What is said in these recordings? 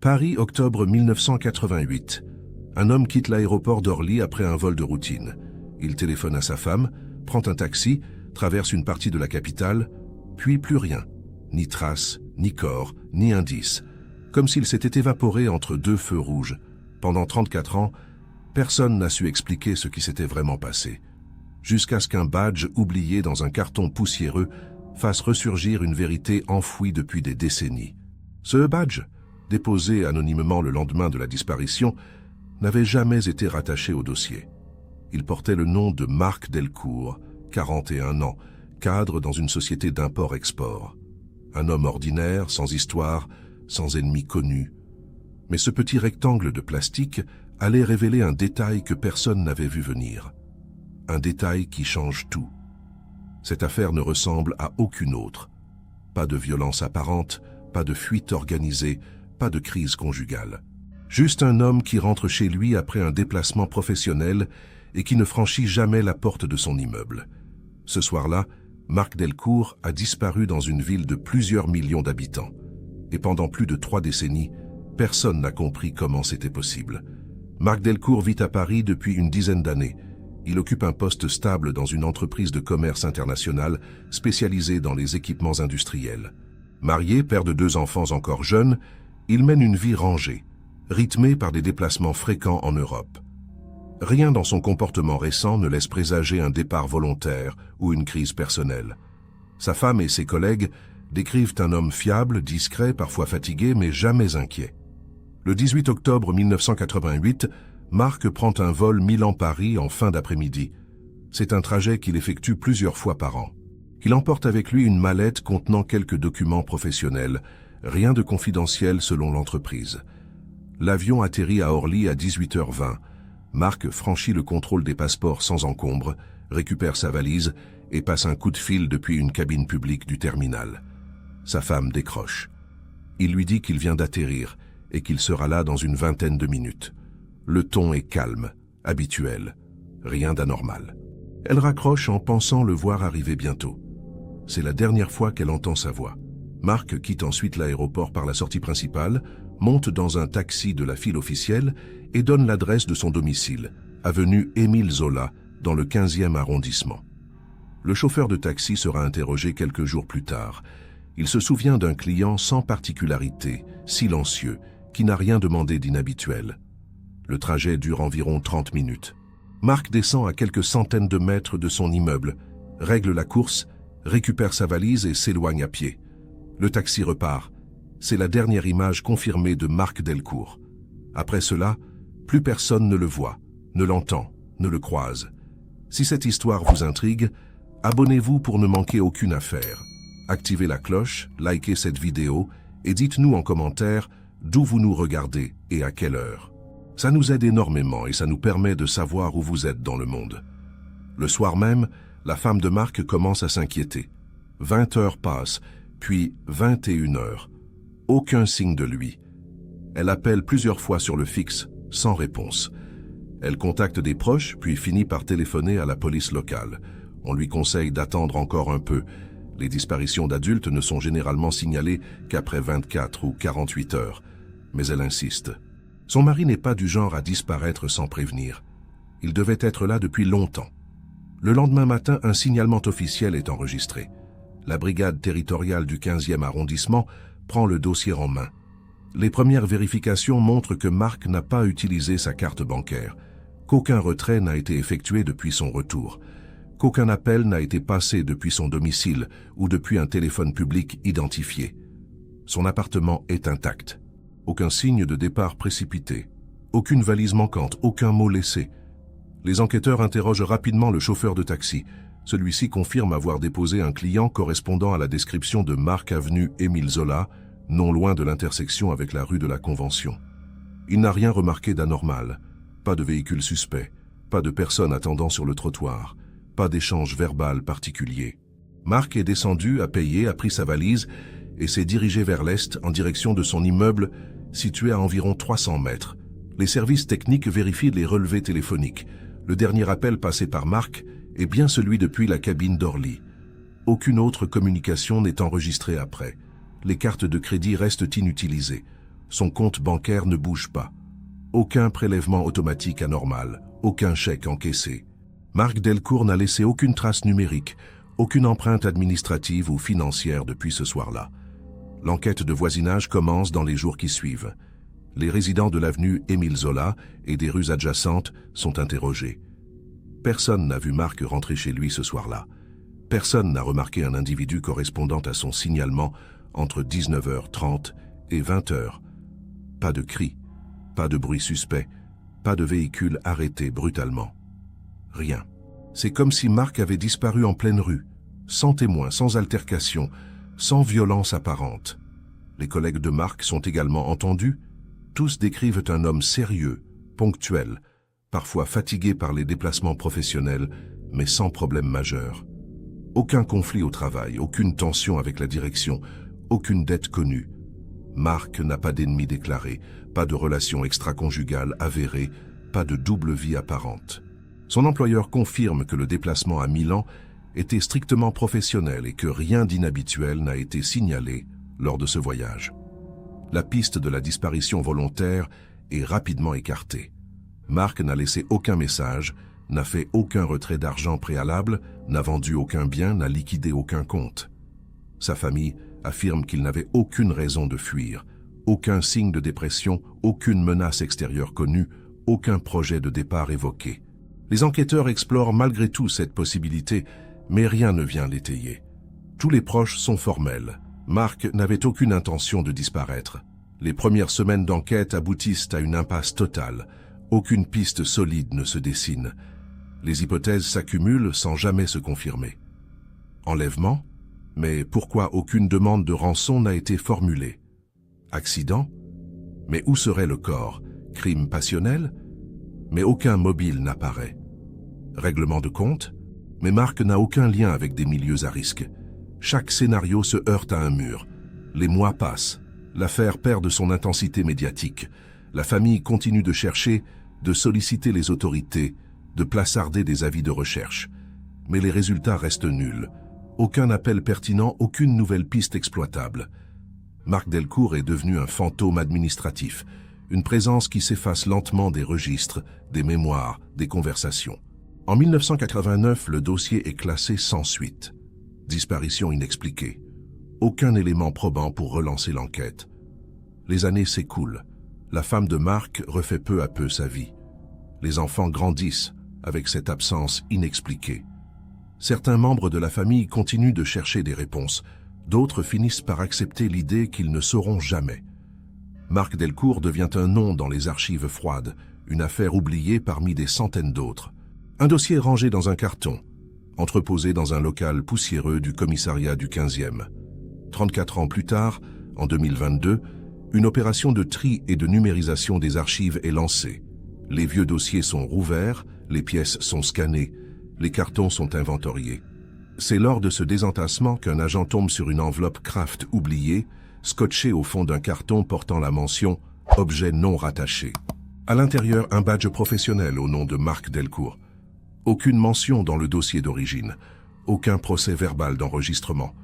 Paris, octobre 1988. Un homme quitte l'aéroport d'Orly après un vol de routine. Il téléphone à sa femme, prend un taxi, traverse une partie de la capitale, puis plus rien. Ni trace, ni corps, ni indice. Comme s'il s'était évaporé entre deux feux rouges. Pendant 34 ans, personne n'a su expliquer ce qui s'était vraiment passé. Jusqu'à ce qu'un badge oublié dans un carton poussiéreux fasse ressurgir une vérité enfouie depuis des décennies. Ce badge, déposé anonymement le lendemain de la disparition, n'avait jamais été rattaché au dossier. Il portait le nom de Marc Delcourt, 41 ans, cadre dans une société d'import-export. Un homme ordinaire, sans histoire, sans ennemi connu. Mais ce petit rectangle de plastique allait révéler un détail que personne n'avait vu venir. Un détail qui change tout. Cette affaire ne ressemble à aucune autre. Pas de violence apparente, pas de fuite organisée, pas de crise conjugale. Juste un homme qui rentre chez lui après un déplacement professionnel et qui ne franchit jamais la porte de son immeuble. Ce soir-là, Marc Delcourt a disparu dans une ville de plusieurs millions d'habitants. Et pendant plus de 3 décennies, personne n'a compris comment c'était possible. Marc Delcourt vit à Paris depuis une dizaine d'années. Il occupe un poste stable dans une entreprise de commerce international spécialisée dans les équipements industriels. Marié, père de 2 enfants encore jeunes, il mène une vie rangée, rythmée par des déplacements fréquents en Europe. Rien dans son comportement récent ne laisse présager un départ volontaire ou une crise personnelle. Sa femme et ses collègues décrivent un homme fiable, discret, parfois fatigué, mais jamais inquiet. Le 18 octobre 1988, Marc prend un vol Milan-Paris en fin d'après-midi. C'est un trajet qu'il effectue plusieurs fois par an. Il emporte avec lui une mallette contenant quelques documents professionnels, rien de confidentiel selon l'entreprise. L'avion atterrit à Orly à 18h20. Marc franchit le contrôle des passeports sans encombre, récupère sa valise et passe un coup de fil depuis une cabine publique du terminal. Sa femme décroche. Il lui dit qu'il vient d'atterrir et qu'il sera là dans une vingtaine de minutes. Le ton est calme, habituel, rien d'anormal. Elle raccroche en pensant le voir arriver bientôt. C'est la dernière fois qu'elle entend sa voix. Marc quitte ensuite l'aéroport par la sortie principale, monte dans un taxi de la file officielle et donne l'adresse de son domicile, avenue Émile Zola, dans le 15e arrondissement. Le chauffeur de taxi sera interrogé quelques jours plus tard. Il se souvient d'un client sans particularité, silencieux, qui n'a rien demandé d'inhabituel. Le trajet dure environ 30 minutes. Marc descend à quelques centaines de mètres de son immeuble, règle la course, récupère sa valise et s'éloigne à pied. Le taxi repart. C'est la dernière image confirmée de Marc Delcourt. Après cela, plus personne ne le voit, ne l'entend, ne le croise. Si cette histoire vous intrigue, abonnez-vous pour ne manquer aucune affaire. Activez la cloche, likez cette vidéo et dites-nous en commentaire d'où vous nous regardez et à quelle heure. Ça nous aide énormément et ça nous permet de savoir où vous êtes dans le monde. Le soir même, la femme de Marc commence à s'inquiéter. 20 heures passent, puis 21 heures. Aucun signe de lui. Elle appelle plusieurs fois sur le fixe, sans réponse. Elle contacte des proches, puis finit par téléphoner à la police locale. On lui conseille d'attendre encore un peu. Les disparitions d'adultes ne sont généralement signalées qu'après 24 ou 48 heures. Mais elle insiste. Son mari n'est pas du genre à disparaître sans prévenir. Il devait être là depuis longtemps. Le lendemain matin, un signalement officiel est enregistré. La brigade territoriale du 15e arrondissement prend le dossier en main. Les premières vérifications montrent que Marc n'a pas utilisé sa carte bancaire, qu'aucun retrait n'a été effectué depuis son retour, qu'aucun appel n'a été passé depuis son domicile ou depuis un téléphone public identifié. Son appartement est intact. Aucun signe de départ précipité, aucune valise manquante, aucun mot laissé. Les enquêteurs interrogent rapidement le chauffeur de taxi. Celui-ci confirme avoir déposé un client correspondant à la description de Marc avenue Émile Zola, non loin de l'intersection avec la rue de la Convention. Il n'a rien remarqué d'anormal. Pas de véhicule suspect, pas de personne attendant sur le trottoir, pas d'échange verbal particulier. Marc est descendu, a payé, a pris sa valise et s'est dirigé vers l'est en direction de son immeuble situé à environ 300 mètres. Les services techniques vérifient les relevés téléphoniques. Le dernier appel passé par Marc est bien celui depuis la cabine d'Orly. Aucune autre communication n'est enregistrée après. Les cartes de crédit restent inutilisées. Son compte bancaire ne bouge pas. Aucun prélèvement automatique anormal, aucun chèque encaissé. Marc Delcourt n'a laissé aucune trace numérique, aucune empreinte administrative ou financière depuis ce soir-là. L'enquête de voisinage commence dans les jours qui suivent. Les résidents de l'avenue Émile Zola et des rues adjacentes sont interrogés. Personne n'a vu Marc rentrer chez lui ce soir-là. Personne n'a remarqué un individu correspondant à son signalement entre 19h30 et 20h. Pas de cris, pas de bruit suspect, pas de véhicule arrêté brutalement. Rien. C'est comme si Marc avait disparu en pleine rue, sans témoin, sans altercation, sans violence apparente. Les collègues de Marc sont également entendus. Tous décrivent un homme sérieux, ponctuel, parfois fatigué par les déplacements professionnels, mais sans problème majeur. Aucun conflit au travail, aucune tension avec la direction, aucune dette connue. Marc n'a pas d'ennemi déclaré, pas de relation extra-conjugale avérée, pas de double vie apparente. Son employeur confirme que le déplacement à Milan était strictement professionnel et que rien d'inhabituel n'a été signalé lors de ce voyage. La piste de la disparition volontaire est rapidement écartée. Marc n'a laissé aucun message, n'a fait aucun retrait d'argent préalable, n'a vendu aucun bien, n'a liquidé aucun compte. Sa famille affirme qu'il n'avait aucune raison de fuir, aucun signe de dépression, aucune menace extérieure connue, aucun projet de départ évoqué. Les enquêteurs explorent malgré tout cette possibilité, mais rien ne vient l'étayer. Tous les proches sont formels. Marc n'avait aucune intention de disparaître. Les premières semaines d'enquête aboutissent à une impasse totale. Aucune piste solide ne se dessine. Les hypothèses s'accumulent sans jamais se confirmer. Enlèvement? Mais pourquoi aucune demande de rançon n'a été formulée? Accident? Mais où serait le corps? Crime passionnel? Mais aucun mobile n'apparaît. Règlement de compte? Mais Marc n'a aucun lien avec des milieux à risque. Chaque scénario se heurte à un mur. Les mois passent. L'affaire perd de son intensité médiatique. La famille continue de chercher, de solliciter les autorités, de plaçarder des avis de recherche. Mais les résultats restent nuls. Aucun appel pertinent, aucune nouvelle piste exploitable. Marc Delcourt est devenu un fantôme administratif, une présence qui s'efface lentement des registres, des mémoires, des conversations. En 1989, le dossier est classé sans suite. Disparition inexpliquée. Aucun élément probant pour relancer l'enquête. Les années s'écoulent. La femme de Marc refait peu à peu sa vie. Les enfants grandissent avec cette absence inexpliquée. Certains membres de la famille continuent de chercher des réponses. D'autres finissent par accepter l'idée qu'ils ne sauront jamais. Marc Delcourt devient un nom dans les archives froides, une affaire oubliée parmi des centaines d'autres. Un dossier rangé dans un carton, entreposé dans un local poussiéreux du commissariat du 15e. 34 ans plus tard, en 2022, une opération de tri et de numérisation des archives est lancée. Les vieux dossiers sont rouverts, les pièces sont scannées, les cartons sont inventoriés. C'est lors de ce désentassement qu'un agent tombe sur une enveloppe Kraft oubliée, scotchée au fond d'un carton portant la mention « Objet non rattaché ». À l'intérieur, un badge professionnel au nom de Marc Delcourt. Aucune mention dans le dossier d'origine, aucun procès verbal d'enregistrement.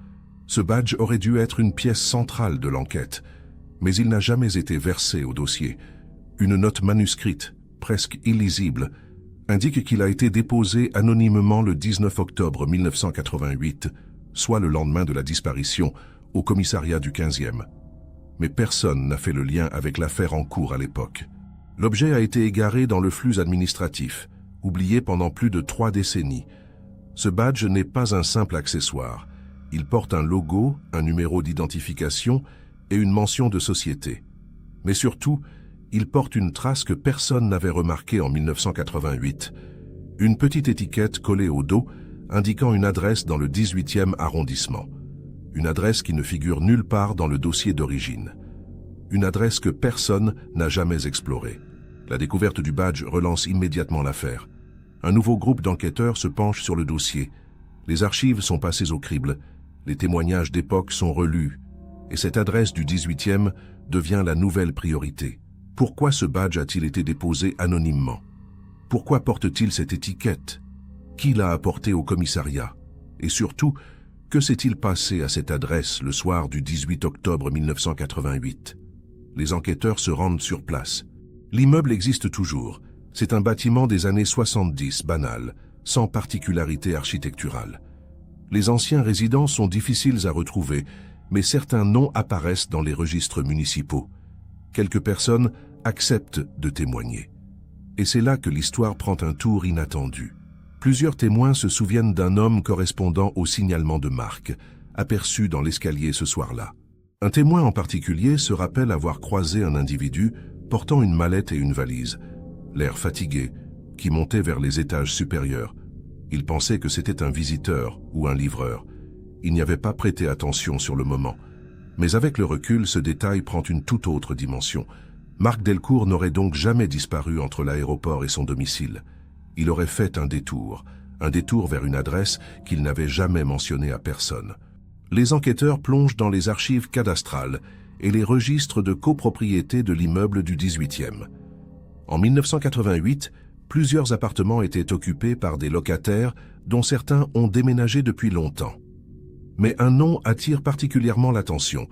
Ce badge aurait dû être une pièce centrale de l'enquête, mais il n'a jamais été versé au dossier. Une note manuscrite, presque illisible, indique qu'il a été déposé anonymement le 19 octobre 1988, soit le lendemain de la disparition, au commissariat du 15e. Mais personne n'a fait le lien avec l'affaire en cours à l'époque. L'objet a été égaré dans le flux administratif, oublié pendant plus de 3 décennies. Ce badge n'est pas un simple accessoire. Il porte un logo, un numéro d'identification et une mention de société. Mais surtout, il porte une trace que personne n'avait remarquée en 1988. Une petite étiquette collée au dos indiquant une adresse dans le 18e arrondissement. Une adresse qui ne figure nulle part dans le dossier d'origine. Une adresse que personne n'a jamais explorée. La découverte du badge relance immédiatement l'affaire. Un nouveau groupe d'enquêteurs se penche sur le dossier. Les archives sont passées au crible, les témoignages d'époque sont relus, et cette adresse du 18e devient la nouvelle priorité. Pourquoi ce badge a-t-il été déposé anonymement? Pourquoi porte-t-il cette étiquette? Qui l'a apporté au commissariat? Et surtout, que s'est-il passé à cette adresse le soir du 18 octobre 1988? Les enquêteurs se rendent sur place. L'immeuble existe toujours. C'est un bâtiment des années 70, banal, sans particularité architecturale. Les anciens résidents sont difficiles à retrouver, mais certains noms apparaissent dans les registres municipaux. Quelques personnes acceptent de témoigner. Et c'est là que l'histoire prend un tour inattendu. Plusieurs témoins se souviennent d'un homme correspondant au signalement de Marc, aperçu dans l'escalier ce soir-là. Un témoin en particulier se rappelle avoir croisé un individu portant une mallette et une valise, l'air fatigué, qui montait vers les étages supérieurs. Il pensait que c'était un visiteur ou un livreur. Il n'y avait pas prêté attention sur le moment. Mais avec le recul, ce détail prend une toute autre dimension. Marc Delcourt n'aurait donc jamais disparu entre l'aéroport et son domicile. Il aurait fait un détour vers une adresse qu'il n'avait jamais mentionnée à personne. Les enquêteurs plongent dans les archives cadastrales et les registres de copropriété de l'immeuble du 18e. En 1988, plusieurs appartements étaient occupés par des locataires dont certains ont déménagé depuis longtemps. Mais un nom attire particulièrement l'attention,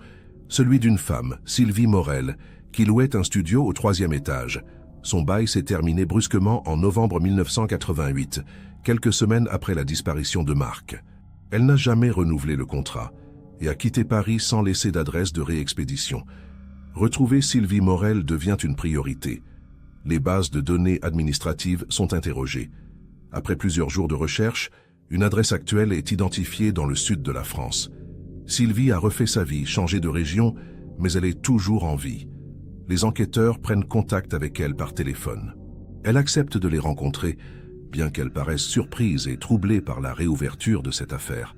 celui d'une femme, Sylvie Morel, qui louait un studio au 3e étage. Son bail s'est terminé brusquement en novembre 1988, quelques semaines après la disparition de Marc. Elle n'a jamais renouvelé le contrat et a quitté Paris sans laisser d'adresse de réexpédition. Retrouver Sylvie Morel devient une priorité. Les bases de données administratives sont interrogées. Après plusieurs jours de recherche, une adresse actuelle est identifiée dans le sud de la France. Sylvie a refait sa vie, changé de région, mais elle est toujours en vie. Les enquêteurs prennent contact avec elle par téléphone. Elle accepte de les rencontrer, bien qu'elle paraisse surprise et troublée par la réouverture de cette affaire.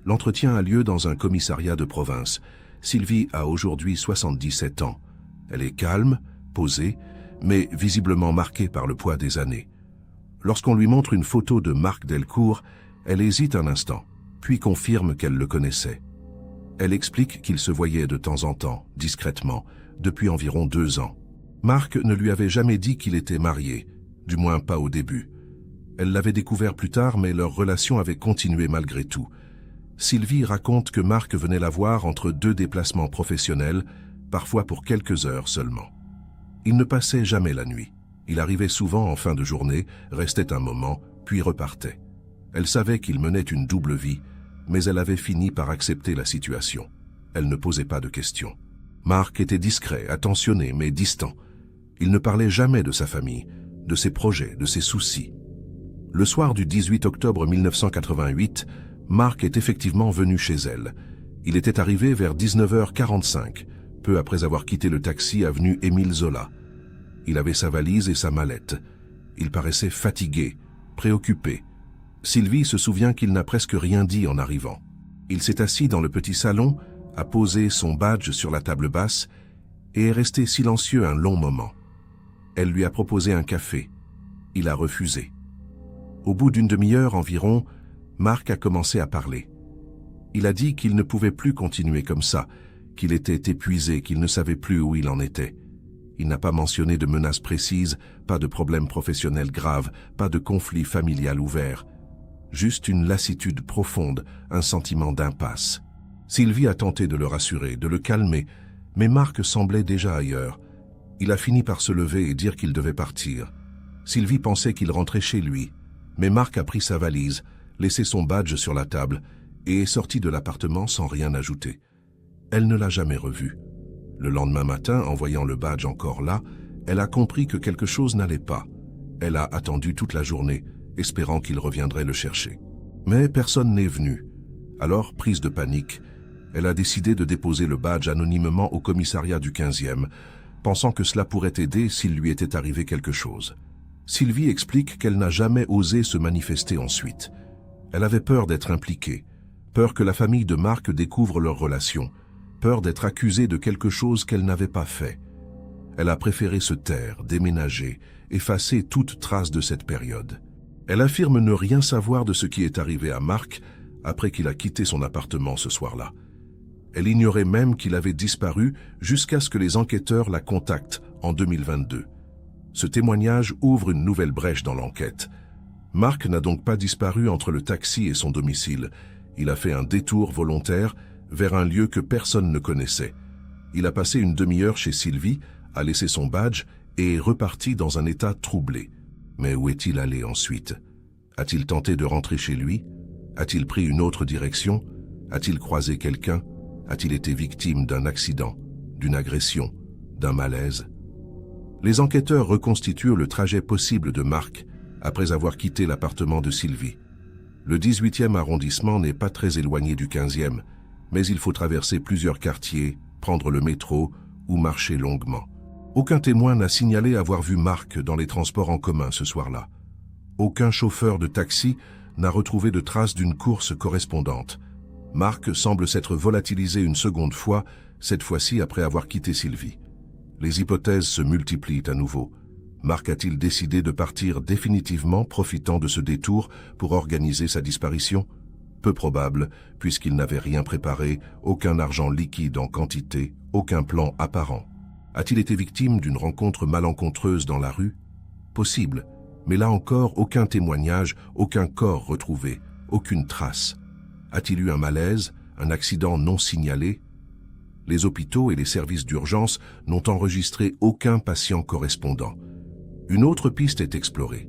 L'entretien a lieu dans un commissariat de province. Sylvie a aujourd'hui 77 ans. Elle est calme, posée, mais visiblement marquée par le poids des années. Lorsqu'on lui montre une photo de Marc Delcourt, elle hésite un instant, puis confirme qu'elle le connaissait. Elle explique qu'il se voyait de temps en temps, discrètement, depuis environ 2 ans. Marc ne lui avait jamais dit qu'il était marié, du moins pas au début. Elle l'avait découvert plus tard, mais leur relation avait continué malgré tout. Sylvie raconte que Marc venait la voir entre 2 déplacements professionnels, parfois pour quelques heures seulement. Il ne passait jamais la nuit. Il arrivait souvent en fin de journée, restait un moment, puis repartait. Elle savait qu'il menait une double vie, mais elle avait fini par accepter la situation. Elle ne posait pas de questions. Marc était discret, attentionné, mais distant. Il ne parlait jamais de sa famille, de ses projets, de ses soucis. Le soir du 18 octobre 1988, Marc est effectivement venu chez elle. Il était arrivé vers 19h45, peu après avoir quitté le taxi avenue Émile Zola. Il avait sa valise et sa mallette. Il paraissait fatigué, préoccupé. Sylvie se souvient qu'il n'a presque rien dit en arrivant. Il s'est assis dans le petit salon, a posé son badge sur la table basse et est resté silencieux un long moment. Elle lui a proposé un café. Il a refusé. Au bout d'une demi-heure environ, Marc a commencé à parler. Il a dit qu'il ne pouvait plus continuer comme ça, qu'il était épuisé, qu'il ne savait plus où il en était. Il n'a pas mentionné de menaces précises, pas de problèmes professionnels graves, pas de conflit familial ouvert. Juste une lassitude profonde, un sentiment d'impasse. Sylvie a tenté de le rassurer, de le calmer, mais Marc semblait déjà ailleurs. Il a fini par se lever et dire qu'il devait partir. Sylvie pensait qu'il rentrait chez lui, mais Marc a pris sa valise, laissé son badge sur la table et est sorti de l'appartement sans rien ajouter. Elle ne l'a jamais revu. Le lendemain matin, en voyant le badge encore là, elle a compris que quelque chose n'allait pas. Elle a attendu toute la journée, espérant qu'il reviendrait le chercher. Mais personne n'est venu. Alors, prise de panique, elle a décidé de déposer le badge anonymement au commissariat du 15e, pensant que cela pourrait aider s'il lui était arrivé quelque chose. Sylvie explique qu'elle n'a jamais osé se manifester ensuite. Elle avait peur d'être impliquée, peur que la famille de Marc découvre leur relation, peur d'être accusée de quelque chose qu'elle n'avait pas fait. Elle a préféré se taire, déménager, effacer toute trace de cette période. Elle affirme ne rien savoir de ce qui est arrivé à Marc après qu'il a quitté son appartement ce soir-là. Elle ignorait même qu'il avait disparu jusqu'à ce que les enquêteurs la contactent en 2022. Ce témoignage ouvre une nouvelle brèche dans l'enquête. Marc n'a donc pas disparu entre le taxi et son domicile. Il a fait un détour volontaire vers un lieu que personne ne connaissait. Il a passé une demi-heure chez Sylvie, a laissé son badge et est reparti dans un état troublé. Mais où est-il allé ensuite? A-t-il tenté de rentrer chez lui? A-t-il pris une autre direction? A-t-il croisé quelqu'un? A-t-il été victime d'un accident, d'une agression, d'un malaise? Les enquêteurs reconstituent le trajet possible de Marc après avoir quitté l'appartement de Sylvie. Le 18e arrondissement n'est pas très éloigné du 15e, mais il faut traverser plusieurs quartiers, prendre le métro ou marcher longuement. Aucun témoin n'a signalé avoir vu Marc dans les transports en commun ce soir-là. Aucun chauffeur de taxi n'a retrouvé de traces d'une course correspondante. Marc semble s'être volatilisé une seconde fois, cette fois-ci après avoir quitté Sylvie. Les hypothèses se multiplient à nouveau. Marc a-t-il décidé de partir définitivement, profitant de ce détour pour organiser sa disparition? Peu probable, puisqu'il n'avait rien préparé, aucun argent liquide en quantité, aucun plan apparent. A-t-il été victime d'une rencontre malencontreuse dans la rue? Possible, mais là encore, aucun témoignage, aucun corps retrouvé, aucune trace. A-t-il eu un malaise, un accident non signalé? Les hôpitaux et les services d'urgence n'ont enregistré aucun patient correspondant. Une autre piste est explorée.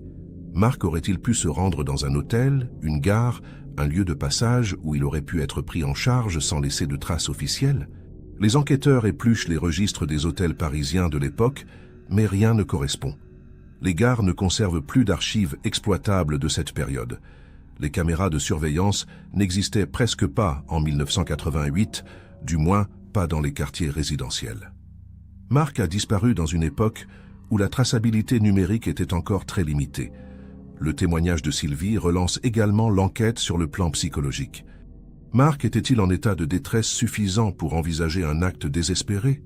Marc aurait-il pu se rendre dans un hôtel, une gare, un lieu de passage où il aurait pu être pris en charge sans laisser de traces officielles? Les enquêteurs épluchent les registres des hôtels parisiens de l'époque, mais rien ne correspond. Les gares ne conservent plus d'archives exploitables de cette période. Les caméras de surveillance n'existaient presque pas en 1988, du moins pas dans les quartiers résidentiels. Marc a disparu dans une époque où la traçabilité numérique était encore très limitée. Le témoignage de Sylvie relance également l'enquête sur le plan psychologique. Marc était-il en état de détresse suffisant pour envisager un acte désespéré?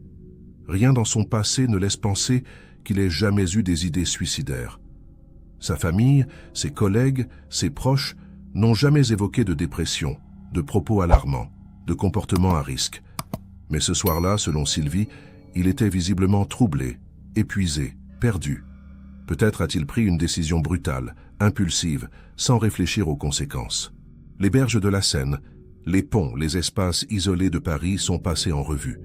Rien dans son passé ne laisse penser qu'il ait jamais eu des idées suicidaires. Sa famille, ses collègues, ses proches n'ont jamais évoqué de dépression, de propos alarmants, de comportements à risque. Mais ce soir-là, selon Sylvie, il était visiblement troublé, épuisé, perdu. Peut-être a-t-il pris une décision brutale, impulsive, sans réfléchir aux conséquences. Les berges de la Seine, les ponts, les espaces isolés de Paris sont passés en revue.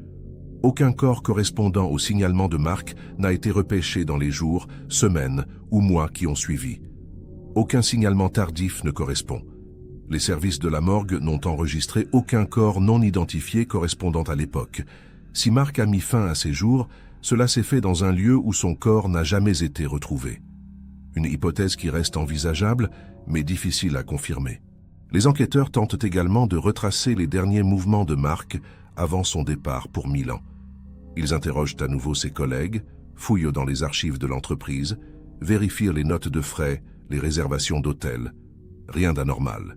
Aucun corps correspondant au signalement de Marc n'a été repêché dans les jours, semaines ou mois qui ont suivi. Aucun signalement tardif ne correspond. Les services de la morgue n'ont enregistré aucun corps non identifié correspondant à l'époque. Si Marc a mis fin à ses jours, cela s'est fait dans un lieu où son corps n'a jamais été retrouvé. Une hypothèse qui reste envisageable, mais difficile à confirmer. Les enquêteurs tentent également de retracer les derniers mouvements de Marc avant son départ pour Milan. Ils interrogent à nouveau ses collègues, fouillent dans les archives de l'entreprise, vérifient les notes de frais, les réservations d'hôtels. Rien d'anormal.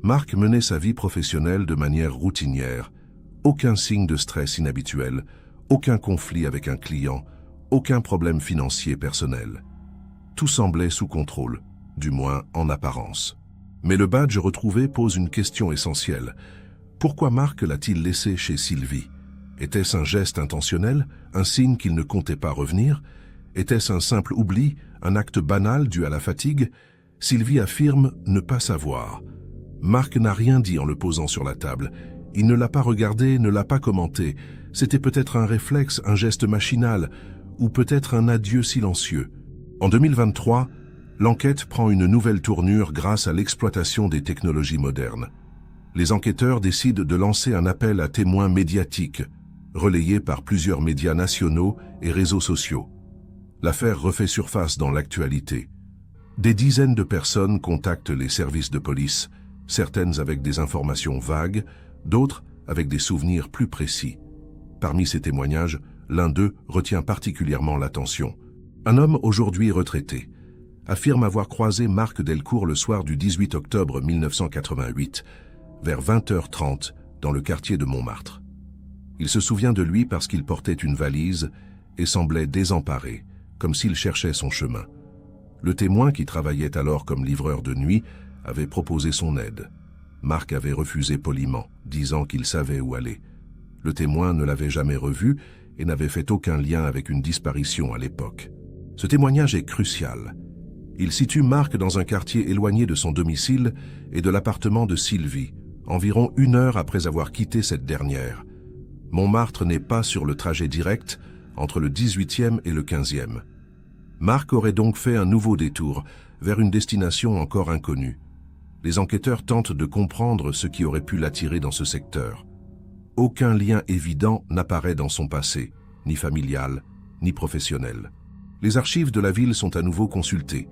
Marc menait sa vie professionnelle de manière routinière. Aucun signe de stress inhabituel, aucun conflit avec un client, aucun problème financier personnel. Tout semblait sous contrôle, du moins en apparence. Mais le badge retrouvé pose une question essentielle. Pourquoi Marc l'a-t-il laissé chez Sylvie? Était-ce un geste intentionnel, un signe qu'il ne comptait pas revenir? Était-ce un simple oubli, un acte banal dû à la fatigue? Sylvie affirme ne pas savoir. Marc n'a rien dit en le posant sur la table. Il ne l'a pas regardé, ne l'a pas commenté. C'était peut-être un réflexe, un geste machinal, ou peut-être un adieu silencieux. En 2023, l'enquête prend une nouvelle tournure grâce à l'exploitation des technologies modernes. Les enquêteurs décident de lancer un appel à témoins médiatiques, relayé par plusieurs médias nationaux et réseaux sociaux. L'affaire refait surface dans l'actualité. Des dizaines de personnes contactent les services de police, certaines avec des informations vagues, d'autres avec des souvenirs plus précis. Parmi ces témoignages, l'un d'eux retient particulièrement l'attention. Un homme aujourd'hui retraité affirme avoir croisé Marc Delcourt le soir du 18 octobre 1988, vers 20h30, dans le quartier de Montmartre. Il se souvient de lui parce qu'il portait une valise et semblait désemparé, comme s'il cherchait son chemin. Le témoin, qui travaillait alors comme livreur de nuit, avait proposé son aide. Marc avait refusé poliment, disant qu'il savait où aller. Le témoin ne l'avait jamais revu et n'avait fait aucun lien avec une disparition à l'époque. Ce témoignage est crucial. Il situe Marc dans un quartier éloigné de son domicile et de l'appartement de Sylvie, environ 1 heure après avoir quitté cette dernière. Montmartre n'est pas sur le trajet direct entre le 18e et le 15e. Marc aurait donc fait un nouveau détour vers une destination encore inconnue. Les enquêteurs tentent de comprendre ce qui aurait pu l'attirer dans ce secteur. Aucun lien évident n'apparaît dans son passé, ni familial, ni professionnel. Les archives de la ville sont à nouveau consultées.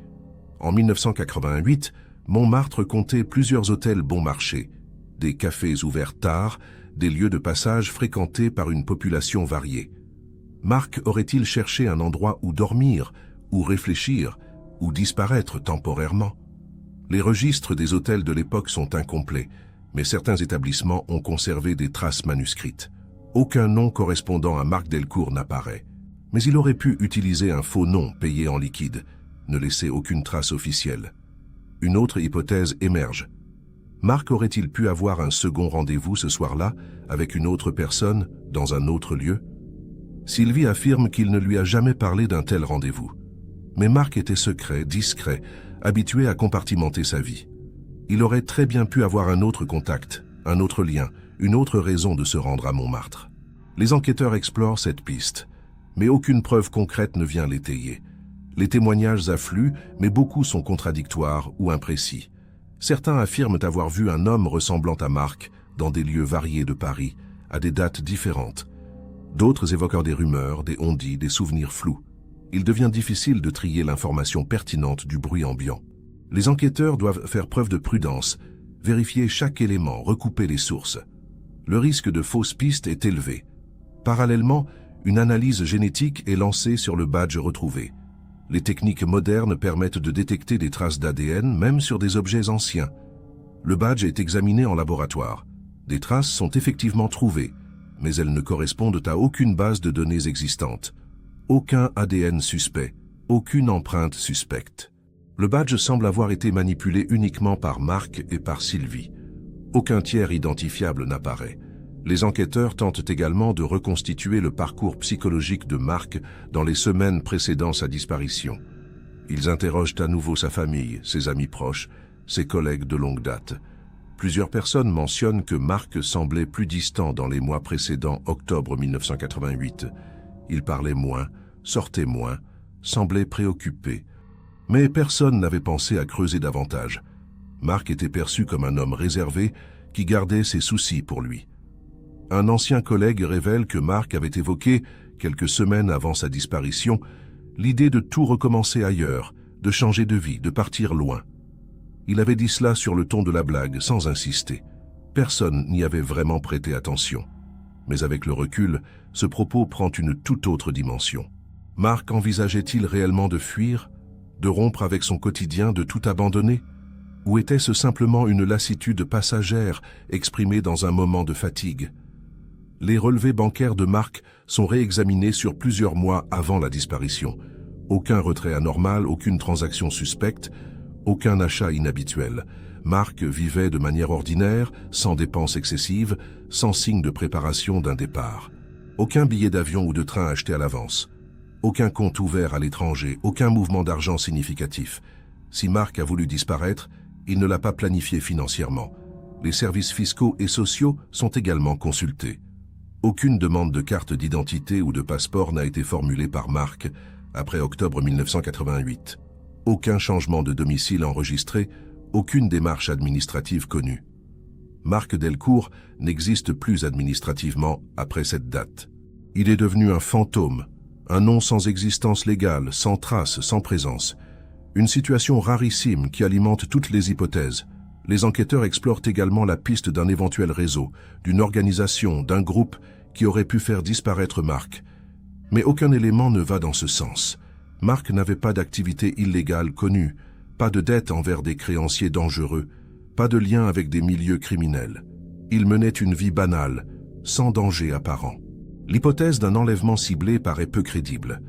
En 1988, Montmartre comptait plusieurs hôtels bon marché, des cafés ouverts tard, des lieux de passage fréquentés par une population variée. Marc aurait-il cherché un endroit où dormir, où réfléchir, où disparaître temporairement? Les registres des hôtels de l'époque sont incomplets, mais certains établissements ont conservé des traces manuscrites. Aucun nom correspondant à Marc Delcourt n'apparaît. Mais il aurait pu utiliser un faux nom payé en liquide, ne laisser aucune trace officielle. Une autre hypothèse émerge. Marc aurait-il pu avoir un second rendez-vous ce soir-là avec une autre personne dans un autre lieu? Sylvie affirme qu'il ne lui a jamais parlé d'un tel rendez-vous. Mais Marc était secret, discret, habitué à compartimenter sa vie. Il aurait très bien pu avoir un autre contact, un autre lien, une autre raison de se rendre à Montmartre. Les enquêteurs explorent cette piste, mais aucune preuve concrète ne vient l'étayer. Les témoignages affluent, mais beaucoup sont contradictoires ou imprécis. Certains affirment avoir vu un homme ressemblant à Marc dans des lieux variés de Paris, à des dates différentes. D'autres évoquent des rumeurs, des on-dit, des souvenirs flous. Il devient difficile de trier l'information pertinente du bruit ambiant. Les enquêteurs doivent faire preuve de prudence, vérifier chaque élément, recouper les sources. Le risque de fausses pistes est élevé. Parallèlement, une analyse génétique est lancée sur le badge retrouvé. Les techniques modernes permettent de détecter des traces d'ADN, même sur des objets anciens. Le badge est examiné en laboratoire. Des traces sont effectivement trouvées, mais elles ne correspondent à aucune base de données existante. Aucun ADN suspect, aucune empreinte suspecte. Le badge semble avoir été manipulé uniquement par Marc et par Sylvie. Aucun tiers identifiable n'apparaît. Les enquêteurs tentent également de reconstituer le parcours psychologique de Marc dans les semaines précédant sa disparition. Ils interrogent à nouveau sa famille, ses amis proches, ses collègues de longue date. Plusieurs personnes mentionnent que Marc semblait plus distant dans les mois précédant octobre 1988. Il parlait moins, sortait moins, semblait préoccupé. Mais personne n'avait pensé à creuser davantage. Marc était perçu comme un homme réservé qui gardait ses soucis pour lui. Un ancien collègue révèle que Marc avait évoqué, quelques semaines avant sa disparition, l'idée de tout recommencer ailleurs, de changer de vie, de partir loin. Il avait dit cela sur le ton de la blague, sans insister. Personne n'y avait vraiment prêté attention. Mais avec le recul, ce propos prend une toute autre dimension. Marc envisageait-il réellement de fuir, de rompre avec son quotidien, de tout abandonner? Ou était-ce simplement une lassitude passagère exprimée dans un moment de fatigue? Les relevés bancaires de Marc sont réexaminés sur plusieurs mois avant la disparition. Aucun retrait anormal, aucune transaction suspecte, aucun achat inhabituel. Marc vivait de manière ordinaire, sans dépenses excessives, sans signe de préparation d'un départ. Aucun billet d'avion ou de train acheté à l'avance. Aucun compte ouvert à l'étranger, aucun mouvement d'argent significatif. Si Marc a voulu disparaître, il ne l'a pas planifié financièrement. Les services fiscaux et sociaux sont également consultés. Aucune demande de carte d'identité ou de passeport n'a été formulée par Marc après octobre 1988. Aucun changement de domicile enregistré, aucune démarche administrative connue. Marc Delcourt n'existe plus administrativement après cette date. Il est devenu un fantôme, un nom sans existence légale, sans trace, sans présence. Une situation rarissime qui alimente toutes les hypothèses. Les enquêteurs explorent également la piste d'un éventuel réseau, d'une organisation, d'un groupe qui aurait pu faire disparaître Marc. Mais aucun élément ne va dans ce sens. Marc n'avait pas d'activité illégale connue, pas de dette envers des créanciers dangereux, pas de lien avec des milieux criminels. Il menait une vie banale, sans danger apparent. L'hypothèse d'un enlèvement ciblé paraît peu crédible.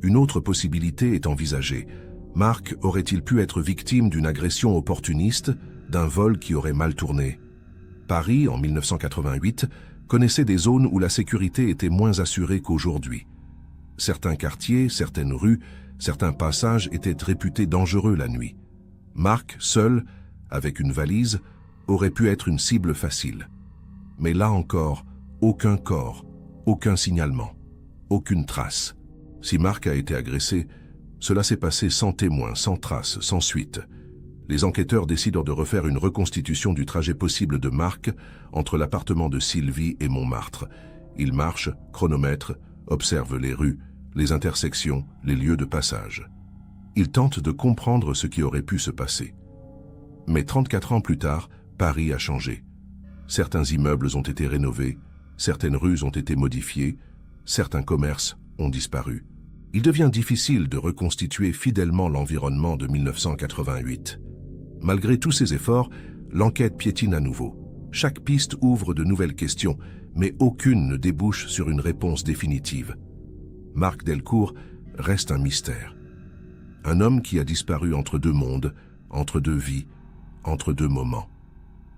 Une autre possibilité est envisagée. Marc aurait-il pu être victime d'une agression opportuniste, d'un vol qui aurait mal tourné? Paris, en 1988, connaissait des zones où la sécurité était moins assurée qu'aujourd'hui. Certains quartiers, certaines rues, certains passages étaient réputés dangereux la nuit. Marc, seul, avec une valise, aurait pu être une cible facile. Mais là encore, aucun corps, Aucun signalement, aucune trace. Si Mark a été agressé, cela s'est passé sans témoin, sans trace, sans suite. Les enquêteurs décident de refaire une reconstitution du trajet possible de Mark entre l'appartement de Sylvie et Montmartre. Ils marchent, chronomètrent, observent les rues, les intersections, les lieux de passage. Ils tentent de comprendre ce qui aurait pu se passer. Mais 34 ans plus tard, Paris a changé. Certains immeubles ont été rénovés, certaines rues ont été modifiées, certains commerces ont disparu. Il devient difficile de reconstituer fidèlement l'environnement de 1988. Malgré tous ces efforts, l'enquête piétine à nouveau. Chaque piste ouvre de nouvelles questions, mais aucune ne débouche sur une réponse définitive. Mark Delcourt reste un mystère. Un homme qui a disparu entre deux mondes, entre deux vies, entre deux moments.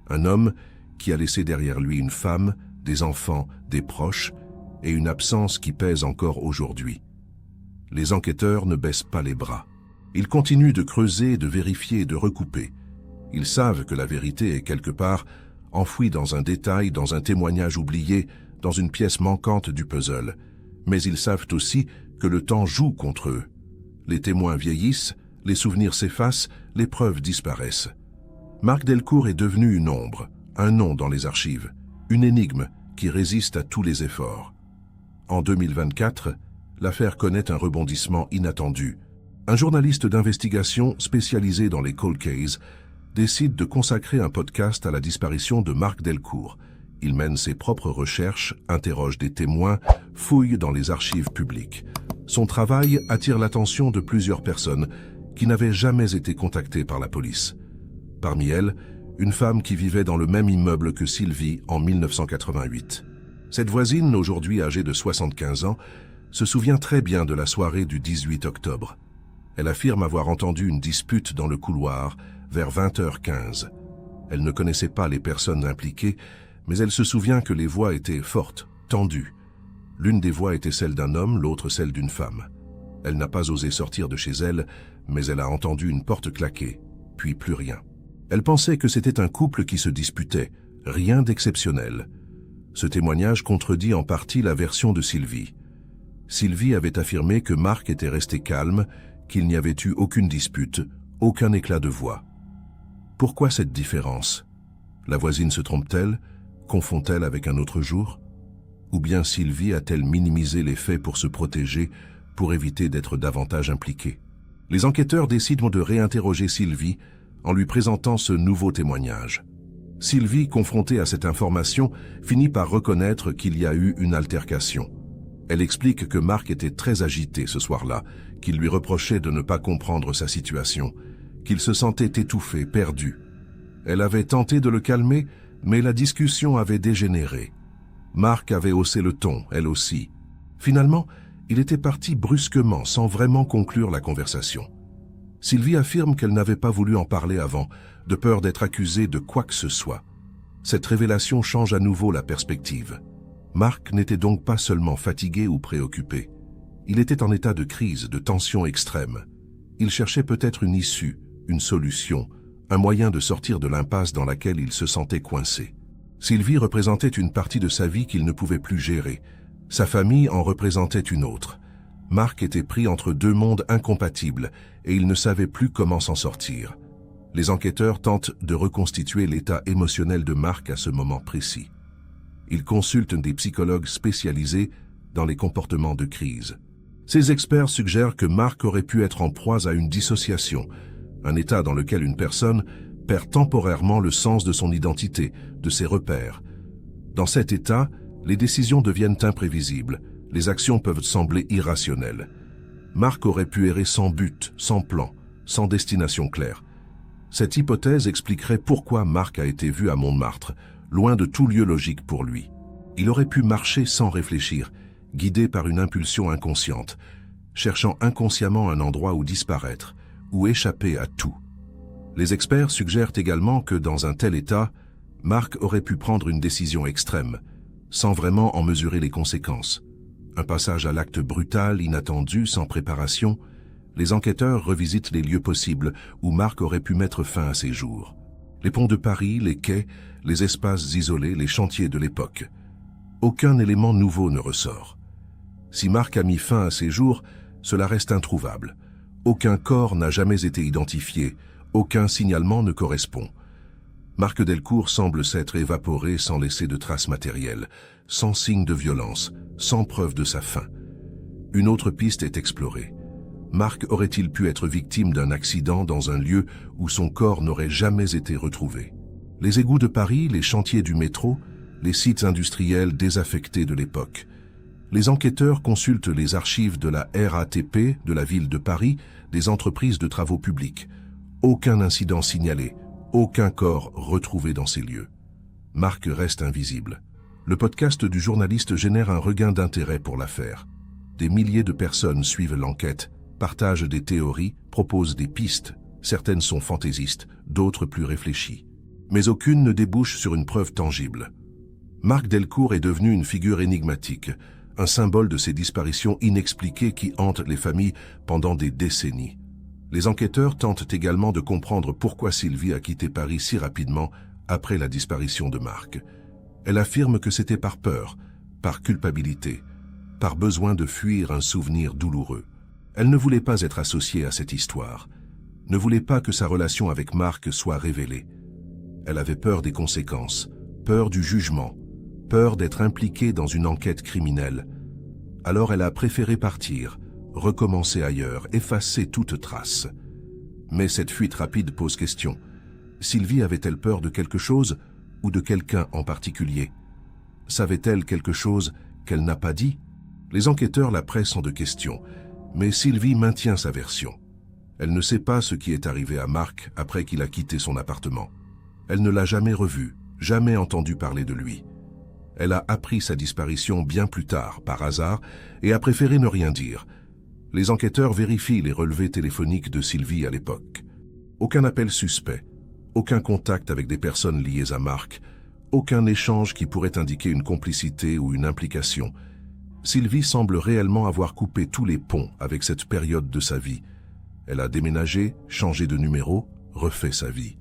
Un homme qui a laissé derrière lui une femme, des enfants, des proches, et une absence qui pèse encore aujourd'hui. Les enquêteurs ne baissent pas les bras. Ils continuent de creuser, de vérifier et de recouper. Ils savent que la vérité est quelque part enfouie dans un détail, dans un témoignage oublié, dans une pièce manquante du puzzle. Mais ils savent aussi que le temps joue contre eux. Les témoins vieillissent, les souvenirs s'effacent, les preuves disparaissent. Mark Delcourt est devenu une ombre, un nom dans les archives, une énigme qui résiste à tous les efforts. En 2024, l'affaire connaît un rebondissement inattendu. Un journaliste d'investigation spécialisé dans les cold cases décide de consacrer un podcast à la disparition de Mark Delcourt. Il mène ses propres recherches, interroge des témoins, fouille dans les archives publiques. Son travail attire l'attention de plusieurs personnes qui n'avaient jamais été contactées par la police. Parmi elles, une femme qui vivait dans le même immeuble que Sylvie en 1988. Cette voisine, aujourd'hui âgée de 75 ans, se souvient très bien de la soirée du 18 octobre. Elle affirme avoir entendu une dispute dans le couloir vers 20h15. Elle ne connaissait pas les personnes impliquées, mais elle se souvient que les voix étaient fortes, tendues. L'une des voix était celle d'un homme, l'autre celle d'une femme. Elle n'a pas osé sortir de chez elle, mais elle a entendu une porte claquer, puis plus rien. Elle pensait que c'était un couple qui se disputait, rien d'exceptionnel. Ce témoignage contredit en partie la version de Sylvie. Sylvie avait affirmé que Mark était resté calme, qu'il n'y avait eu aucune dispute, aucun éclat de voix. Pourquoi cette différence? La voisine se trompe-t-elle? Confond-elle avec un autre jour? Ou bien Sylvie a-t-elle minimisé les faits pour se protéger, pour éviter d'être davantage impliquée? Les enquêteurs décident de réinterroger Sylvie en lui présentant ce nouveau témoignage. Sylvie, confrontée à cette information, finit par reconnaître qu'il y a eu une altercation. Elle explique que Mark était très agité ce soir-là, qu'il lui reprochait de ne pas comprendre sa situation, qu'il se sentait étouffé, perdu. Elle avait tenté de le calmer, mais la discussion avait dégénéré. Mark avait haussé le ton, elle aussi. Finalement, il était parti brusquement, sans vraiment conclure la conversation. Sylvie affirme qu'elle n'avait pas voulu en parler avant, de peur d'être accusée de quoi que ce soit. Cette révélation change à nouveau la perspective. Mark n'était donc pas seulement fatigué ou préoccupé. Il était en état de crise, de tension extrême. Il cherchait peut-être une issue, une solution, un moyen de sortir de l'impasse dans laquelle il se sentait coincé. Sylvie représentait une partie de sa vie qu'il ne pouvait plus gérer. Sa famille en représentait une autre. Mark était pris entre deux mondes incompatibles et il ne savait plus comment s'en sortir. Les enquêteurs tentent de reconstituer l'état émotionnel de Mark à ce moment précis. Ils consultent des psychologues spécialisés dans les comportements de crise. Ces experts suggèrent que Mark aurait pu être en proie à une dissociation, un état dans lequel une personne perd temporairement le sens de son identité, de ses repères. Dans cet état, les décisions deviennent imprévisibles, les actions peuvent sembler irrationnelles. Mark aurait pu errer sans but, sans plan, sans destination claire. Cette hypothèse expliquerait pourquoi Mark a été vu à Montmartre, loin de tout lieu logique pour lui. Il aurait pu marcher sans réfléchir, guidé par une impulsion inconsciente, cherchant inconsciemment un endroit où disparaître, où échapper à tout. Les experts suggèrent également que dans un tel état, Mark aurait pu prendre une décision extrême, sans vraiment en mesurer les conséquences. Un passage à l'acte brutal, inattendu, sans préparation. Les enquêteurs revisitent les lieux possibles où Mark aurait pu mettre fin à ses jours. Les ponts de Paris, les quais, les espaces isolés, les chantiers de l'époque. Aucun élément nouveau ne ressort. Si Marc a mis fin à ses jours, cela reste introuvable. Aucun corps n'a jamais été identifié, aucun signalement ne correspond. Marc Delcourt semble s'être évaporé sans laisser de traces matérielles, sans signe de violence, sans preuve de sa fin. Une autre piste est explorée. Marc aurait-il pu être victime d'un accident dans un lieu où son corps n'aurait jamais été retrouvé? Les égouts de Paris, les chantiers du métro, les sites industriels désaffectés de l'époque. Les enquêteurs consultent les archives de la RATP, de la ville de Paris, des entreprises de travaux publics. Aucun incident signalé, aucun corps retrouvé dans ces lieux. Marc reste invisible. Le podcast du journaliste génère un regain d'intérêt pour l'affaire. Des milliers de personnes suivent l'enquête, partagent des théories, proposent des pistes. Certaines sont fantaisistes, d'autres plus réfléchies. Mais aucune ne débouche sur une preuve tangible. Marc Delcourt est devenu une figure énigmatique, un symbole de ces disparitions inexpliquées qui hantent les familles pendant des décennies. Les enquêteurs tentent également de comprendre pourquoi Sylvie a quitté Paris si rapidement après la disparition de Marc. Elle affirme que c'était par peur, par culpabilité, par besoin de fuir un souvenir douloureux. Elle ne voulait pas être associée à cette histoire, ne voulait pas que sa relation avec Marc soit révélée. Elle avait peur des conséquences, peur du jugement, peur d'être impliquée dans une enquête criminelle. Alors elle a préféré partir, recommencer ailleurs, effacer toute trace. Mais cette fuite rapide pose question. Sylvie avait-elle peur de quelque chose ou de quelqu'un en particulier? Savait-elle quelque chose qu'elle n'a pas dit? Les enquêteurs la pressent de questions, mais Sylvie maintient sa version. Elle ne sait pas ce qui est arrivé à Marc après qu'il a quitté son appartement. Elle ne l'a jamais revu, jamais entendu parler de lui. Elle a appris sa disparition bien plus tard, par hasard, et a préféré ne rien dire. Les enquêteurs vérifient les relevés téléphoniques de Sylvie à l'époque. Aucun appel suspect, aucun contact avec des personnes liées à Marc, aucun échange qui pourrait indiquer une complicité ou une implication. Sylvie semble réellement avoir coupé tous les ponts avec cette période de sa vie. Elle a déménagé, changé de numéro, refait sa vie.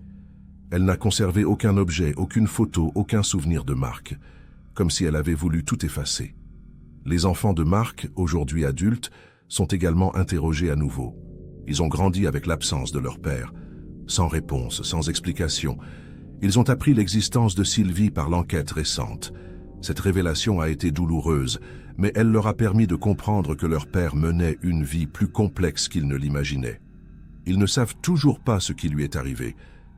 Elle n'a conservé aucun objet, aucune photo, aucun souvenir de Marc, comme si elle avait voulu tout effacer. Les enfants de Marc, aujourd'hui adultes, sont également interrogés à nouveau. Ils ont grandi avec l'absence de leur père, sans réponse, sans explication. Ils ont appris l'existence de Sylvie par l'enquête récente. Cette révélation a été douloureuse, mais elle leur a permis de comprendre que leur père menait une vie plus complexe qu'ils ne l'imaginaient. Ils ne savent toujours pas ce qui lui est arrivé,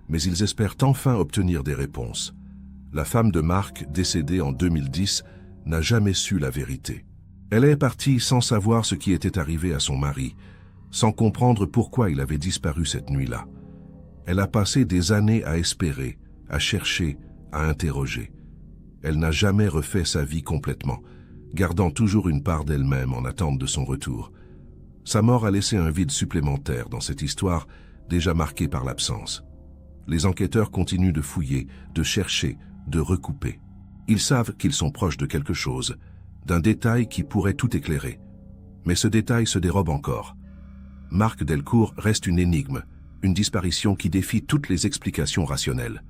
mais ils espèrent enfin obtenir des réponses. La femme de Marc, décédée en 2010, n'a jamais su la vérité. Elle est partie sans savoir ce qui était arrivé à son mari, sans comprendre pourquoi il avait disparu cette nuit-là. Elle a passé des années à espérer, à chercher, à interroger. Elle n'a jamais refait sa vie complètement, gardant toujours une part d'elle-même en attente de son retour. Sa mort a laissé un vide supplémentaire dans cette histoire déjà marquée par l'absence. Les enquêteurs continuent de fouiller, de chercher, de recouper. Ils savent qu'ils sont proches de quelque chose, d'un détail qui pourrait tout éclairer. Mais ce détail se dérobe encore. Marc Delcourt reste une énigme, une disparition qui défie toutes les explications rationnelles.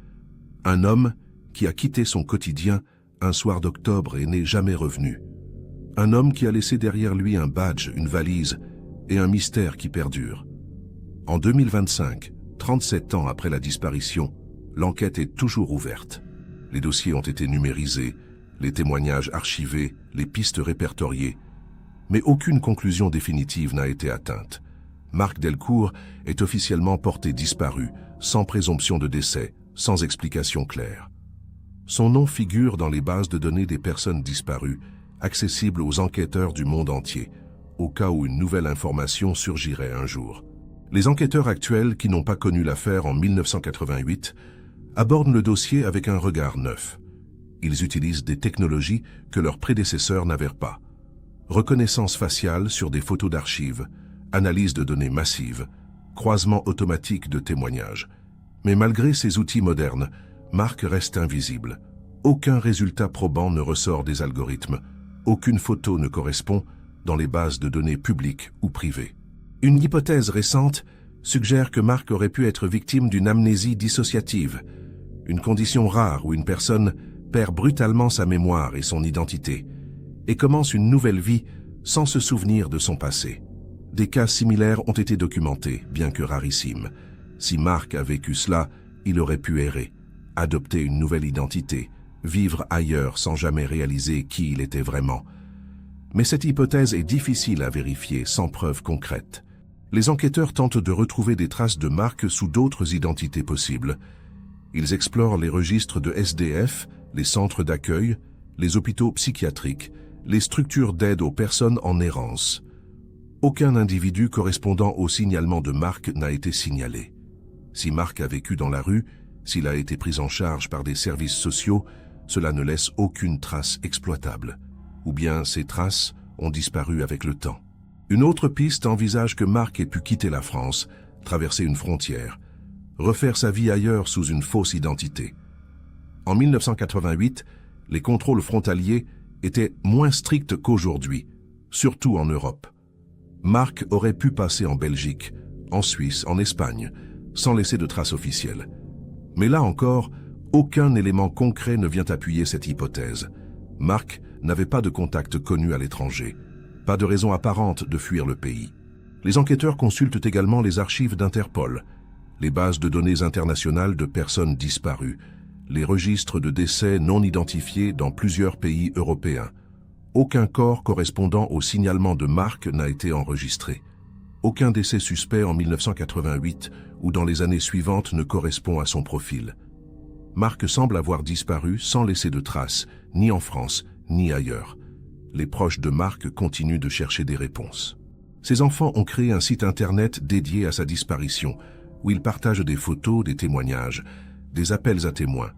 Un homme qui a quitté son quotidien un soir d'octobre et n'est jamais revenu. Un homme qui a laissé derrière lui un badge, une valise et un mystère qui perdure. En 2025, 37 ans après la disparition, l'enquête est toujours ouverte. Les dossiers ont été numérisés, les témoignages archivés, les pistes répertoriées, mais aucune conclusion définitive n'a été atteinte. Marc Delcourt est officiellement porté disparu, sans présomption de décès, sans explication claire. Son nom figure dans les bases de données des personnes disparues, accessibles aux enquêteurs du monde entier, au cas où une nouvelle information surgirait un jour. Les enquêteurs actuels, qui n'ont pas connu l'affaire en 1988, abordent le dossier avec un regard neuf. Ils utilisent des technologies que leurs prédécesseurs n'avaient pas. Reconnaissance faciale sur des photos d'archives, analyse de données massives, croisement automatique de témoignages. Mais malgré ces outils modernes, Marc reste invisible. Aucun résultat probant ne ressort des algorithmes. Aucune photo ne correspond dans les bases de données publiques ou privées. Une hypothèse récente suggère que Marc aurait pu être victime d'une amnésie dissociative, une condition rare où une personne perd brutalement sa mémoire et son identité, et commence une nouvelle vie sans se souvenir de son passé. Des cas similaires ont été documentés, bien que rarissimes. Si Mark a vécu cela, il aurait pu errer, adopter une nouvelle identité, vivre ailleurs sans jamais réaliser qui il était vraiment. Mais cette hypothèse est difficile à vérifier sans preuves concrètes. Les enquêteurs tentent de retrouver des traces de Mark sous d'autres identités possibles. Ils explorent les registres de SDF, les centres d'accueil, les hôpitaux psychiatriques, les structures d'aide aux personnes en errance. Aucun individu correspondant au signalement de Mark n'a été signalé. Si Mark a vécu dans la rue, s'il a été pris en charge par des services sociaux, cela ne laisse aucune trace exploitable. Ou bien ces traces ont disparu avec le temps. Une autre piste envisage que Mark ait pu quitter la France, traverser une frontière, refaire sa vie ailleurs sous une fausse identité. En 1988, les contrôles frontaliers étaient moins stricts qu'aujourd'hui, surtout en Europe. Mark aurait pu passer en Belgique, en Suisse, en Espagne, sans laisser de traces officielles. Mais là encore, aucun élément concret ne vient appuyer cette hypothèse. Mark n'avait pas de contact connu à l'étranger, pas de raison apparente de fuir le pays. Les enquêteurs consultent également les archives d'Interpol, les bases de données internationales de personnes disparues, les registres de décès non identifiés dans plusieurs pays européens. Aucun corps correspondant au signalement de Mark n'a été enregistré. Aucun décès suspect en 1988 ou dans les années suivantes ne correspond à son profil. Mark semble avoir disparu sans laisser de traces, ni en France, ni ailleurs. Les proches de Mark continuent de chercher des réponses. Ses enfants ont créé un site internet dédié à sa disparition, où ils partagent des photos, des témoignages, des appels à témoins.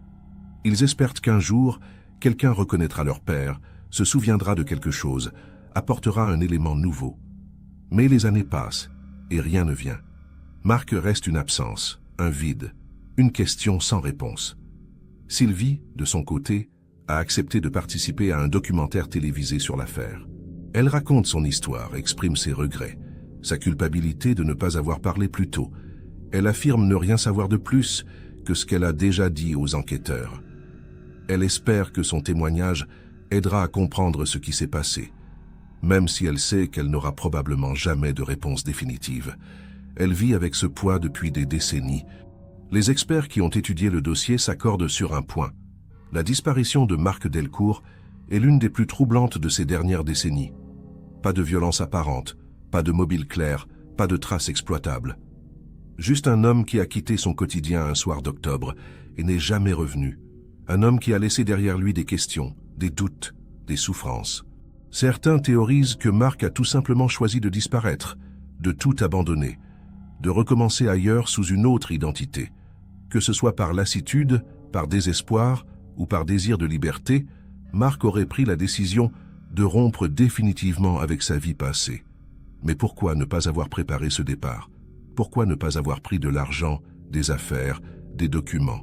Ils espèrent qu'un jour, quelqu'un reconnaîtra leur père, se souviendra de quelque chose, apportera un élément nouveau. Mais les années passent, et rien ne vient. Mark reste une absence, un vide, une question sans réponse. Sylvie, de son côté, a accepté de participer à un documentaire télévisé sur l'affaire. Elle raconte son histoire, exprime ses regrets, sa culpabilité de ne pas avoir parlé plus tôt. Elle affirme ne rien savoir de plus que ce qu'elle a déjà dit aux enquêteurs. Elle espère que son témoignage aidera à comprendre ce qui s'est passé, même si elle sait qu'elle n'aura probablement jamais de réponse définitive. Elle vit avec ce poids depuis des décennies. Les experts qui ont étudié le dossier s'accordent sur un point. La disparition de Mark Delcourt est l'une des plus troublantes de ces dernières décennies. Pas de violence apparente, pas de mobile clair, pas de traces exploitables. Juste un homme qui a quitté son quotidien un soir d'octobre et n'est jamais revenu. Un homme qui a laissé derrière lui des questions, des doutes, des souffrances. Certains théorisent que Mark a tout simplement choisi de disparaître, de tout abandonner, de recommencer ailleurs sous une autre identité. Que ce soit par lassitude, par désespoir ou par désir de liberté, Mark aurait pris la décision de rompre définitivement avec sa vie passée. Mais pourquoi ne pas avoir préparé ce départ? Pourquoi ne pas avoir pris de l'argent, des affaires, des documents?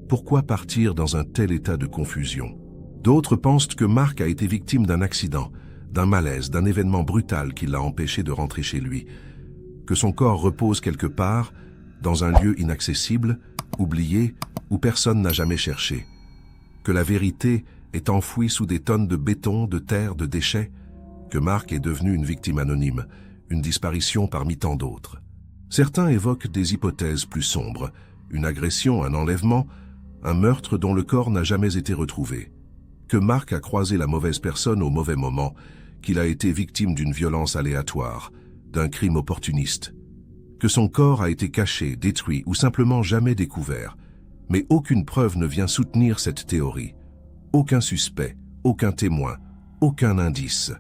Pourquoi partir dans un tel état de confusion? D'autres pensent que Mark a été victime d'un accident, d'un malaise, d'un événement brutal qui l'a empêché de rentrer chez lui, que son corps repose quelque part, dans un lieu inaccessible, oublié, où personne n'a jamais cherché, que la vérité est enfouie sous des tonnes de béton, de terre, de déchets, que Mark est devenu une victime anonyme, une disparition parmi tant d'autres. Certains évoquent des hypothèses plus sombres, une agression, un enlèvement, un meurtre dont le corps n'a jamais été retrouvé, que Mark a croisé la mauvaise personne au mauvais moment, qu'il a été victime d'une violence aléatoire, d'un crime opportuniste, que son corps a été caché, détruit ou simplement jamais découvert. Mais aucune preuve ne vient soutenir cette théorie. Aucun suspect, aucun témoin, aucun indice.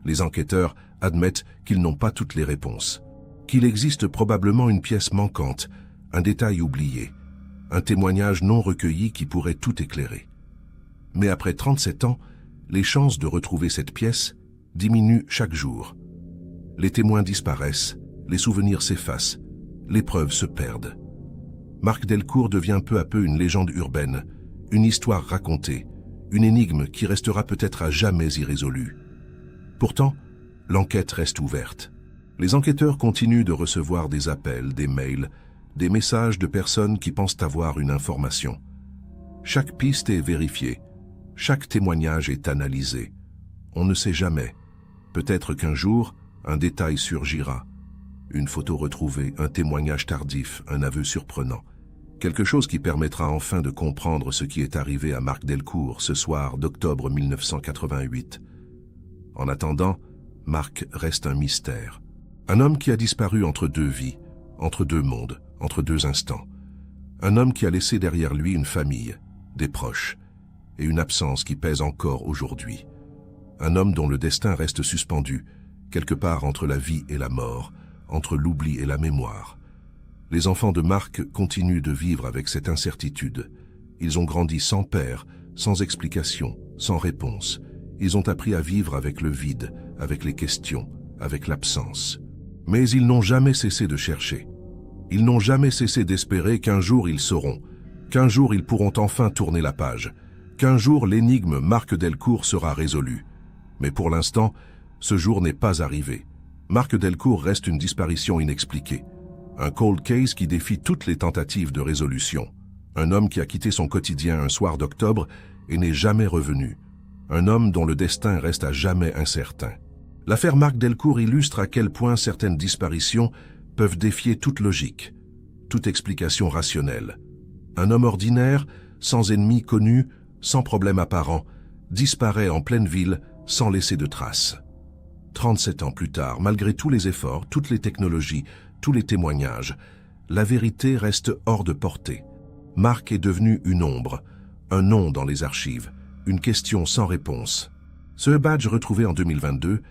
Les enquêteurs admettent qu'ils n'ont pas toutes les réponses, qu'il existe probablement une pièce manquante, un détail oublié, un témoignage non recueilli qui pourrait tout éclairer. Mais après 37 ans, les chances de retrouver cette pièce diminuent chaque jour. Les témoins disparaissent, les souvenirs s'effacent, les preuves se perdent. Mark Delcourt devient peu à peu une légende urbaine, une histoire racontée, une énigme qui restera peut-être à jamais irrésolue. Pourtant, l'enquête reste ouverte. Les enquêteurs continuent de recevoir des appels, des mails, des messages de personnes qui pensent avoir une information. Chaque piste est vérifiée, Chaque témoignage est analysé. On ne sait jamais. Peut-être qu'un jour, un détail surgira. Une photo retrouvée, un témoignage tardif, un aveu surprenant. Quelque chose qui permettra enfin de comprendre ce qui est arrivé à Marc Delcourt ce soir d'octobre 1988. En attendant, Marc reste un mystère. Un homme qui a disparu entre deux vies, entre deux mondes, entre deux instants. Un homme qui a laissé derrière lui une famille, des proches, et une absence qui pèse encore aujourd'hui. Un homme dont le destin reste suspendu, quelque part entre la vie et la mort, entre l'oubli et la mémoire. Les enfants de Marc continuent de vivre avec cette incertitude. Ils ont grandi sans père, sans explication, sans réponse. Ils ont appris à vivre avec le vide, avec les questions, avec l'absence. Mais ils n'ont jamais cessé de chercher. Ils n'ont jamais cessé d'espérer qu'un jour ils sauront, qu'un jour ils pourront enfin tourner la page, qu'un jour l'énigme Marc Delcourt sera résolue. Mais pour l'instant, ce jour n'est pas arrivé. Marc Delcourt reste une disparition inexpliquée. Un cold case qui défie toutes les tentatives de résolution. Un homme qui a quitté son quotidien un soir d'octobre et n'est jamais revenu. Un homme dont le destin reste à jamais incertain. L'affaire Marc Delcourt illustre à quel point certaines disparitions peuvent défier toute logique, toute explication rationnelle. Un homme ordinaire, sans ennemi connu, sans problème apparent, disparaît en pleine ville sans laisser de traces. 37 ans plus tard, malgré tous les efforts, toutes les technologies, tous les témoignages, la vérité reste hors de portée. Marc est devenu une ombre, un nom dans les archives, une question sans réponse. Ce badge retrouvé en 2022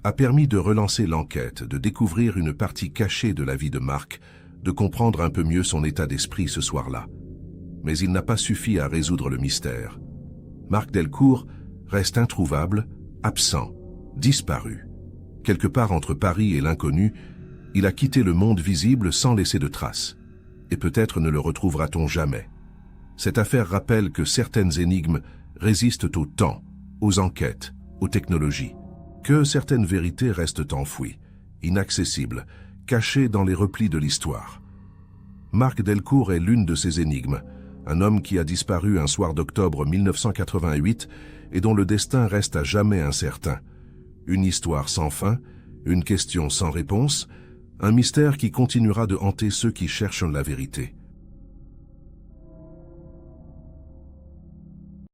a permis de relancer l'enquête, de découvrir une partie cachée de la vie de Marc, de comprendre un peu mieux son état d'esprit ce soir-là. Mais il n'a pas suffi à résoudre le mystère. Marc Delcourt reste introuvable, absent, disparu. Quelque part entre Paris et l'inconnu, il a quitté le monde visible sans laisser de traces. Et peut-être ne le retrouvera-t-on jamais. Cette affaire rappelle que certaines énigmes résistent au temps, aux enquêtes, aux technologies. Que certaines vérités restent enfouies, inaccessibles, cachées dans les replis de l'histoire. Marc Delcourt est l'une de ces énigmes, un homme qui a disparu un soir d'octobre 1988 et dont le destin reste à jamais incertain. Une histoire sans fin, une question sans réponse, un mystère qui continuera de hanter ceux qui cherchent la vérité.